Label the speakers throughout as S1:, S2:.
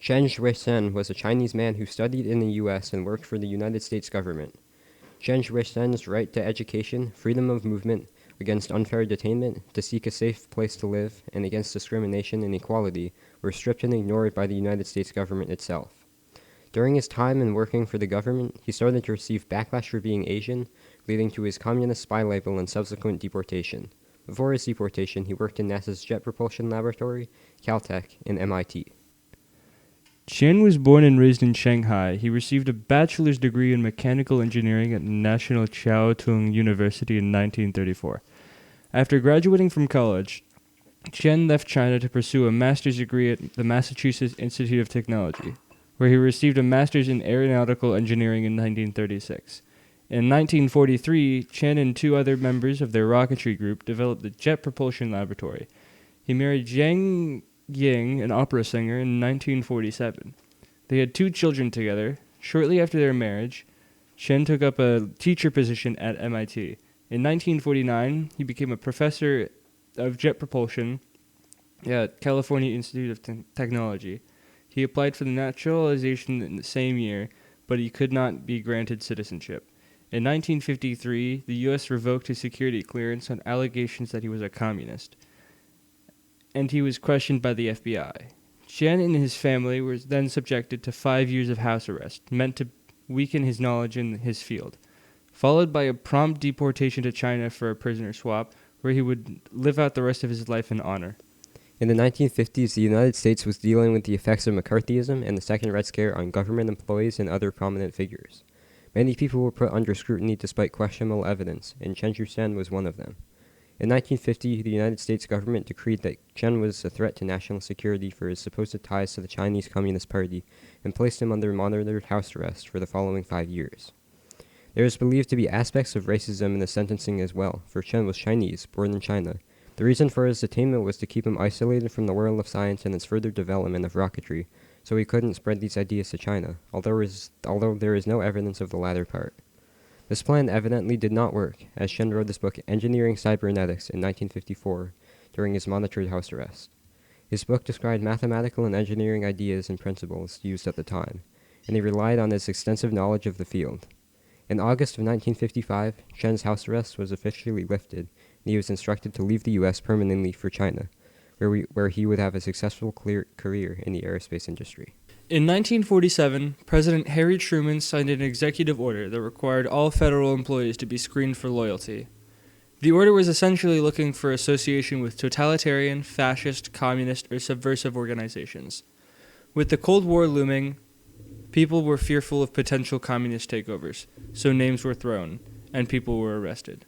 S1: Qian Xuesen was a Chinese man who studied in the U.S. and worked for the United States government. Qian Xuesen's right to education, freedom of movement, against unfair detainment, to seek a safe place to live, and against discrimination and equality were stripped and ignored by the United States government itself. During his time in working for the government, he started to receive backlash for being Asian, leading to his communist spy label and subsequent deportation. Before his deportation, he worked in NASA's Jet Propulsion Laboratory, Caltech, and MIT.
S2: Qian was born and raised in Shanghai. He received a bachelor's degree in mechanical engineering at National Chiao Tung University in 1934. After graduating from college, Qian left China to pursue a master's degree at the Massachusetts Institute of Technology, where he received a master's in aeronautical engineering in 1936. In 1943, Qian and two other members of their rocketry group developed the Jet Propulsion Laboratory. He married Zhang Ying, an opera singer, in 1947. They had 2 children together. Shortly after their marriage, Qian took up a teacher position at MIT. In 1949, he became a professor of jet propulsion at California Institute of Technology. He applied for the naturalization in the same year, but he could not be granted citizenship. In 1953, the U.S. revoked his security clearance on allegations that he was a communist, and he was questioned by the FBI. Qian and his family were then subjected to 5 years of house arrest, meant to weaken his knowledge in his field, followed by a prompt deportation to China for a prisoner swap, where he would live out the rest of his life in honor.
S1: In the 1950s, the United States was dealing with the effects of McCarthyism and the Second Red Scare on government employees and other prominent figures. Many people were put under scrutiny despite questionable evidence, and Qian Xuesen was one of them. In 1950, the United States government decreed that Qian was a threat to national security for his supposed ties to the Chinese Communist Party and placed him under monitored house arrest for the following 5 years. There is believed to be aspects of racism in the sentencing as well, for Qian was Chinese, born in China. The reason for his detainment was to keep him isolated from the world of science and its further development of rocketry, so he couldn't spread these ideas to China, although there is no evidence of the latter part. This plan evidently did not work, as Qian wrote his book Engineering Cybernetics in 1954 during his monitored house arrest. His book described mathematical and engineering ideas and principles used at the time, and he relied on his extensive knowledge of the field. In August of 1955, Qian's house arrest was officially lifted, and he was instructed to leave the U.S. permanently for China, where he would have a successful career in the aerospace industry.
S2: In 1947, President Harry Truman signed an executive order that required all federal employees to be screened for loyalty. The order was essentially looking for association with totalitarian, fascist, communist, or subversive organizations. With the Cold War looming, people were fearful of potential communist takeovers, so names were thrown, and people were arrested.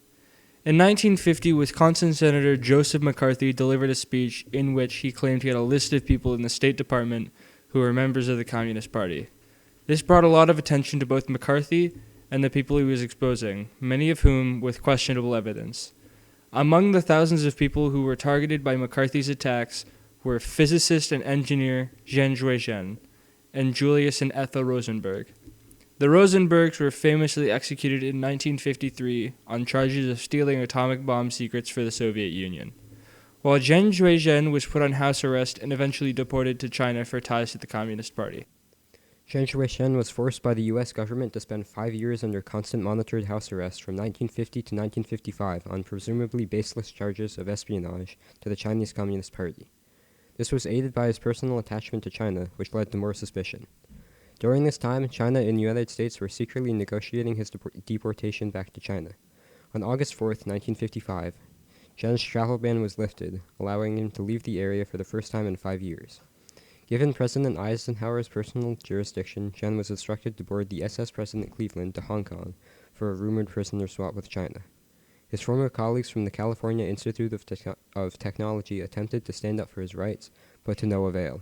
S2: In 1950, Wisconsin Senator Joseph McCarthy delivered a speech in which he claimed he had a list of people in the State Department who were members of the Communist Party. This brought a lot of attention to both McCarthy and the people he was exposing, many of whom with questionable evidence. Among the thousands of people who were targeted by McCarthy's attacks were physicist and engineer Qian Xuesen and Julius and Ethel Rosenberg. The Rosenbergs were famously executed in 1953 on charges of stealing atomic bomb secrets for the Soviet Union, while Qian Xuesen was put on house arrest and eventually deported to China for ties to the Communist Party.
S1: Qian Xuesen was forced by the U.S. government to spend 5 years under constant monitored house arrest from 1950 to 1955 on presumably baseless charges of espionage to the Chinese Communist Party. This was aided by his personal attachment to China, which led to more suspicion. During this time, China and the United States were secretly negotiating his deportation back to China. On August 4th, 1955, Qian's travel ban was lifted, allowing him to leave the area for the first time in 5 years. Given President Eisenhower's personal jurisdiction, Qian was instructed to board the SS President Cleveland to Hong Kong for a rumored prisoner swap with China. His former colleagues from the California Institute of Technology attempted to stand up for his rights, but to no avail.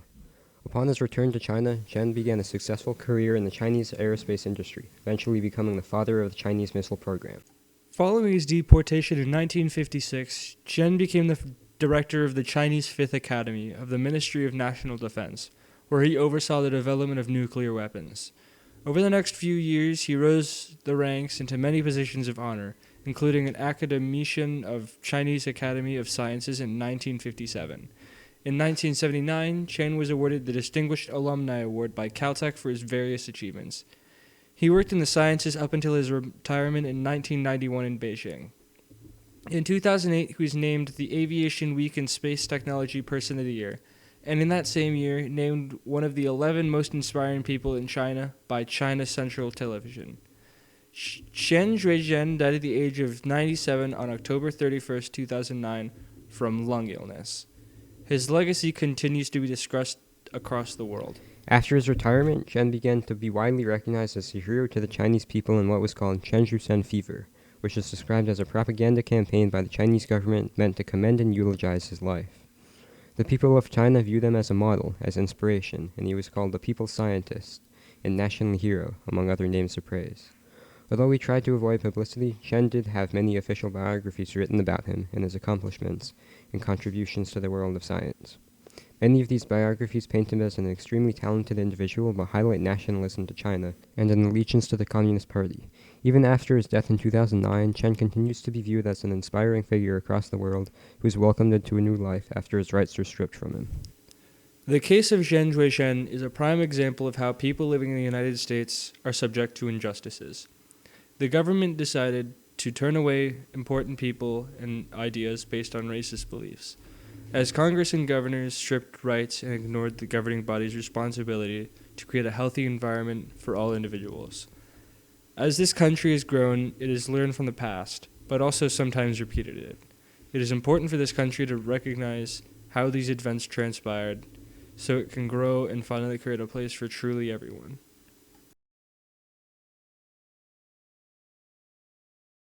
S1: Upon his return to China, Qian began a successful career in the Chinese aerospace industry, eventually becoming the father of the Chinese missile program.
S2: Following his deportation in 1956, Qian became the director of the Chinese Fifth Academy of the Ministry of National Defense, where he oversaw the development of nuclear weapons. Over the next few years, he rose the ranks into many positions of honor, including an academician of Chinese Academy of Sciences in 1957. In 1979, Qian was awarded the Distinguished Alumni Award by Caltech for his various achievements. He worked in the sciences up until his retirement in 1991 in Beijing. In 2008, he was named the Aviation Week and Space Technology Person of the Year, and in that same year, named one of the 11 most inspiring people in China by China Central Television. Qian Xuesen died at the age of 97 on October 31st, 2009, from lung illness. His legacy continues to be discussed across the world.
S1: After his retirement, Qian began to be widely recognized as a hero to the Chinese people in what was called Qian Xuesen fever, which is described as a propaganda campaign by the Chinese government meant to commend and eulogize his life. The people of China viewed him as a model, as inspiration, and he was called the People's Scientist and National Hero, among other names of praise. Although he tried to avoid publicity, Qian did have many official biographies written about him and his accomplishments and contributions to the world of science. Many of these biographies paint him as an extremely talented individual but highlight nationalism to China and an allegiance to the Communist Party. Even after his death in 2009, Qian continues to be viewed as an inspiring figure across the world who is welcomed into a new life after his rights were stripped from him.
S2: The case of Qian Xuesen is a prime example of how people living in the United States are subject to injustices. The government decided to turn away important people and ideas based on racist beliefs, as Congress and governors stripped rights and ignored the governing body's responsibility to create a healthy environment for all individuals. As this country has grown, it has learned from the past, but also sometimes repeated it. It is important for this country to recognize how these events transpired so it can grow and finally create a place for truly everyone.